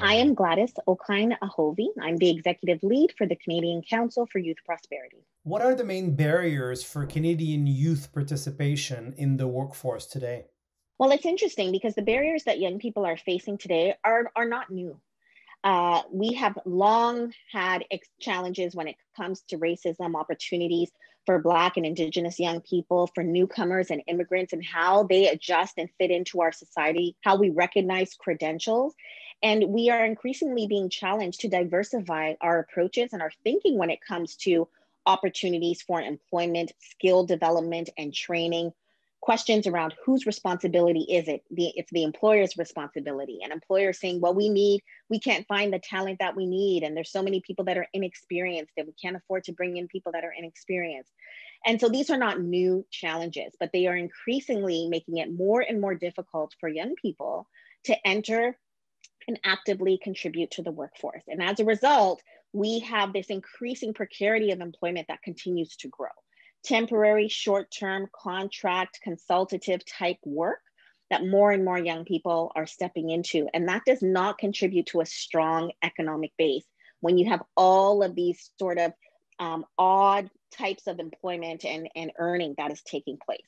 I am Gladys Okine-Ahovi. I'm the executive lead for the Canadian Council for Youth Prosperity. What are the main barriers for Canadian youth participation in the workforce today? Well, it's interesting because the barriers that young people are facing today are not new. We have long had challenges when it comes to racism, opportunities for Black and Indigenous young people, for newcomers and immigrants, and how they adjust and fit into our society, how we recognize credentials. And we are increasingly being challenged to diversify our approaches and our thinking when it comes to opportunities for employment, skill development, and training. Questions around whose responsibility is it? It's the employer's responsibility. And employers saying, well, we can't find the talent that we need. And there's so many people that are inexperienced that we can't afford to bring in people that are inexperienced. And so these are not new challenges, but they are increasingly making it more and more difficult for young people to enter and actively contribute to the workforce. And as a result, we have this increasing precarity of employment that continues to grow. Temporary, short-term, contract, consultative type work that more and more young people are stepping into. And that does not contribute to a strong economic base when you have all of these sort of odd types of employment and earning that is taking place.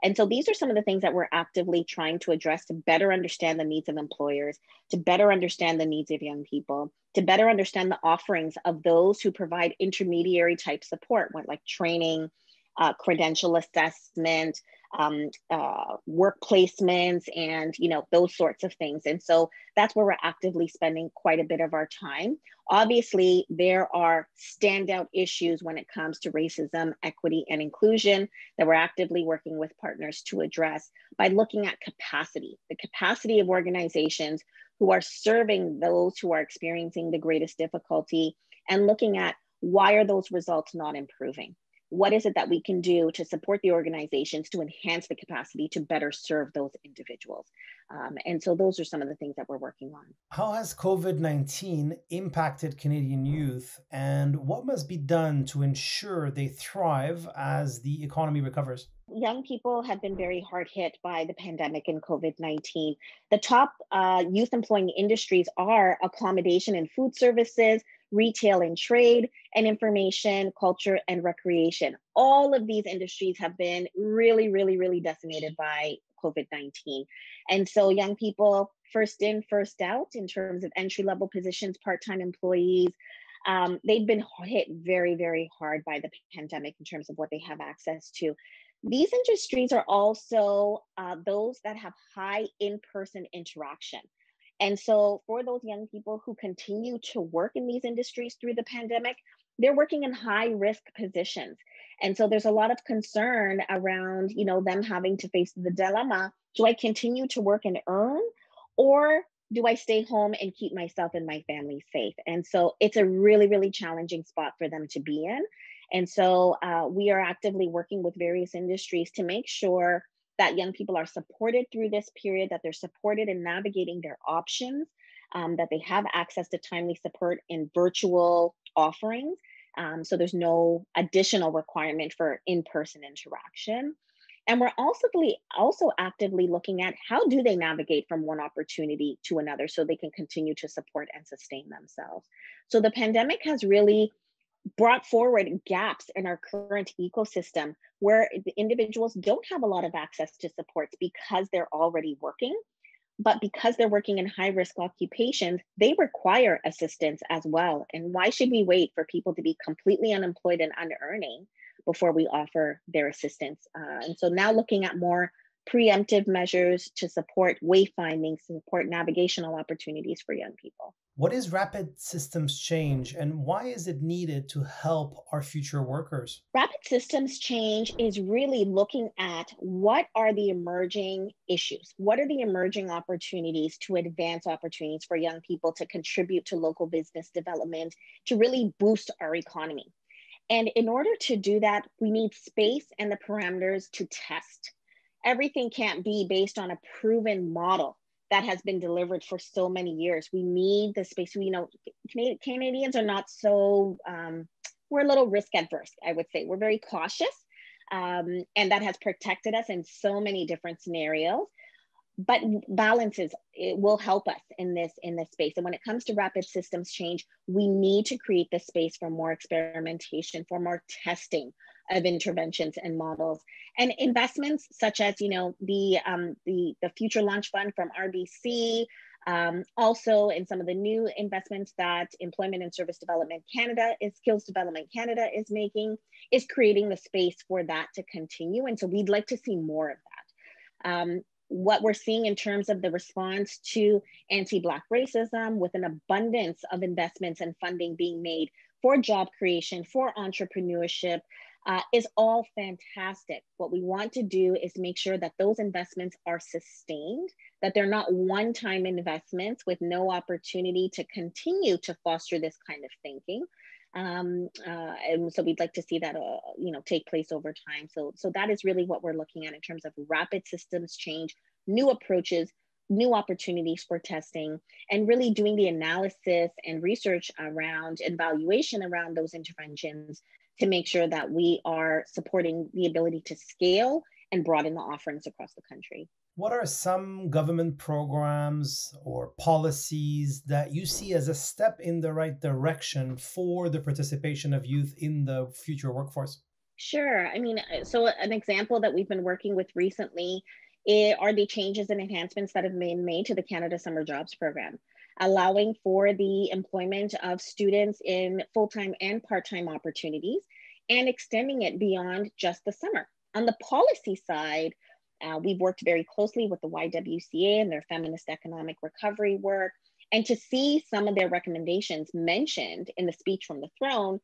And so these are some of the things that we're actively trying to address to better understand the needs of employers, to better understand the needs of young people, to better understand the offerings of those who provide intermediary type support, like training, credential assessment, work placements, and those sorts of things. And so that's where we're actively spending quite a bit of our time. Obviously, there are standout issues when it comes to racism, equity, and inclusion that we're actively working with partners to address by looking at capacity, the capacity of organizations who are serving those who are experiencing the greatest difficulty, and looking at why are those results not improving? What is it that we can do to support the organizations to enhance the capacity to better serve those individuals? And so those are some of the things that we're working on. How has COVID-19 impacted Canadian youth, and what must be done to ensure they thrive as the economy recovers? Young people have been very hard hit by the pandemic and COVID-19. The top youth employing industries are accommodation and food services, retail and trade, and information, culture, and recreation. All of these industries have been really, really, really decimated by COVID-19. And so young people, first in, first out in terms of entry-level positions, part-time employees, they've been hit very, very hard by the pandemic in terms of what they have access to. These industries are also those that have high in-person interaction. And so for those young people who continue to work in these industries through the pandemic, they're working in high risk positions. And so there's a lot of concern around, them having to face the dilemma, do I continue to work and earn, or do I stay home and keep myself and my family safe? And so it's a really, really challenging spot for them to be in. And so we are actively working with various industries to make sure that young people are supported through this period, that they're supported in navigating their options, that they have access to timely support in virtual offerings. So there's no additional requirement for in-person interaction. And we're also actively looking at how do they navigate from one opportunity to another so they can continue to support and sustain themselves. So the pandemic has really brought forward gaps in our current ecosystem where the individuals don't have a lot of access to supports because they're already working. But because they're working in high risk occupations, they require assistance as well. And why should we wait for people to be completely unemployed and unearning before we offer their assistance? And so now looking at more preemptive measures to support wayfinding, support navigational opportunities for young people. What is rapid systems change, and why is it needed to help our future workers? Rapid systems change is really looking at what are the emerging issues? What are the emerging opportunities to advance opportunities for young people to contribute to local business development, to really boost our economy? And in order to do that, we need space and the parameters to test. Everything can't be based on a proven model that has been delivered for so many years. We need the space. Canadians are not so, we're a little risk adverse, I would say. We're very cautious, and that has protected us in so many different scenarios. but balances, it will help us in this space. And when it comes to rapid systems change, we need to create the space for more experimentation, for more testing of interventions and models, and investments such as, you know, the Future Launch Fund from RBC. Also, in some of the new investments that Employment and Service Development Canada Skills Development Canada is making, is creating the space for that to continue. And so we'd like to see more of that. What we're seeing in terms of the response to anti-Black racism, with an abundance of investments and funding being made for job creation, for entrepreneurship, is all fantastic. What we want to do is make sure that those investments are sustained, that they're not one-time investments with no opportunity to continue to foster this kind of thinking. And so we'd like to see that, you know, take place over time. So that is really what we're looking at in terms of rapid systems change, new approaches, new opportunities for testing, and really doing the analysis and research around and evaluation around those interventions to make sure that we are supporting the ability to scale and broaden the offerings across the country. What are some government programs or policies that you see as a step in the right direction for the participation of youth in the future workforce? Sure. I mean, so an example that we've been working with recently are the changes and enhancements that have been made to the Canada Summer Jobs Program, allowing for the employment of students in full-time and part-time opportunities, and extending it beyond just the summer. On the policy side, we've worked very closely with the YWCA and their feminist economic recovery work, and to see some of their recommendations mentioned in the speech from the throne,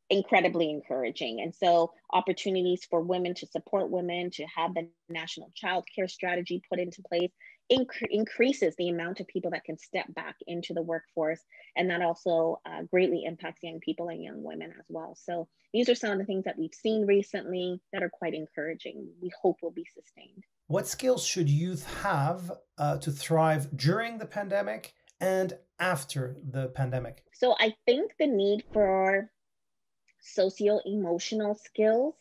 incredibly encouraging. And so opportunities for women to support women, to have the national child care strategy put into place, increases the amount of people that can step back into the workforce. And that also greatly impacts young people and young women as well. So these are some of the things that we've seen recently that are quite encouraging. We hope will be sustained. What skills should youth have to thrive during the pandemic and after the pandemic? So I think the need for socio-emotional skills,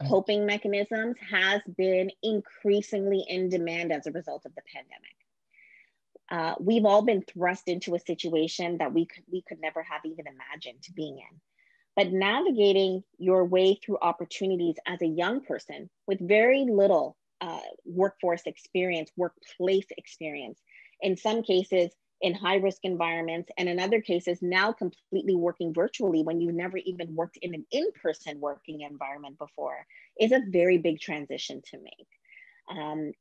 coping mechanisms, has been increasingly in demand as a result of the pandemic. We've all been thrust into a situation that we could never have even imagined being in. But navigating your way through opportunities as a young person with very little workforce experience, workplace experience, in some cases in high-risk environments, and in other cases now completely working virtually when you've never even worked in an in-person working environment before, is a very big transition to make.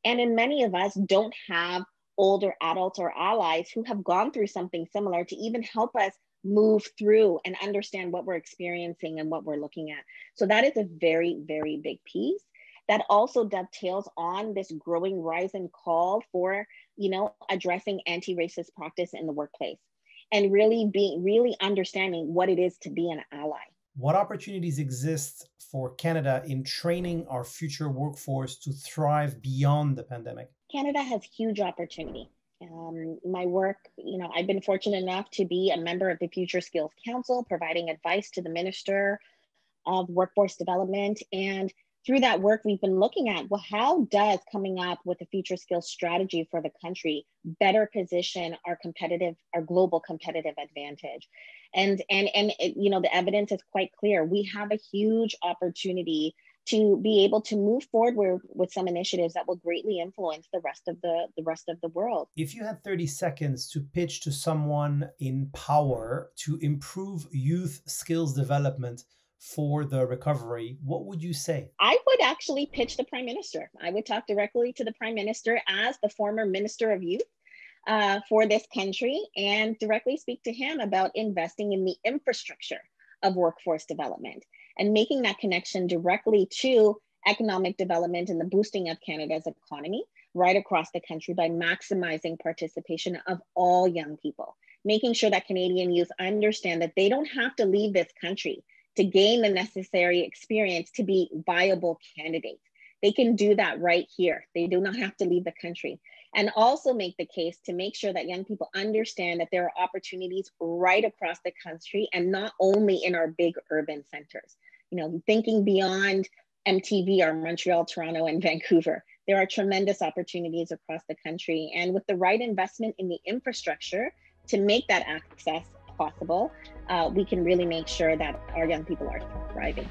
And in many of us don't have older adults or allies who have gone through something similar to even help us move through and understand what we're experiencing and what we're looking at. So that is a very, very big piece that also dovetails on this growing rise and call for, you know, addressing anti-racist practice in the workplace, and really understanding what it is to be an ally. What opportunities exist for Canada in training our future workforce to thrive beyond the pandemic? Canada has huge opportunity. My work, you know, I've been fortunate enough to be a member of the Future Skills Council, providing advice to the Minister of Workforce Development. And through that work, we've been looking at, well, how does coming up with a future skills strategy for the country better position our global competitive advantage? And you know, the evidence is quite clear. We have a huge opportunity to be able to move forward with some initiatives that will greatly influence the rest of the world. If you had 30 seconds to pitch to someone in power to improve youth skills development for the recovery, what would you say? I would actually pitch the Prime Minister. I would talk directly to the Prime Minister as the former Minister of Youth for this country, and directly speak to him about investing in the infrastructure of workforce development and making that connection directly to economic development and the boosting of Canada's economy right across the country by maximizing participation of all young people, making sure that Canadian youth understand that they don't have to leave this country to gain the necessary experience to be viable candidates. They can do that right here. They do not have to leave the country. And also make the case to make sure that young people understand that there are opportunities right across the country and not only in our big urban centers. You know, thinking beyond MTV or Montreal, Toronto, and Vancouver. there are tremendous opportunities across the country. And with the right investment in the infrastructure to make that access possible, we can really make sure that our young people are thriving.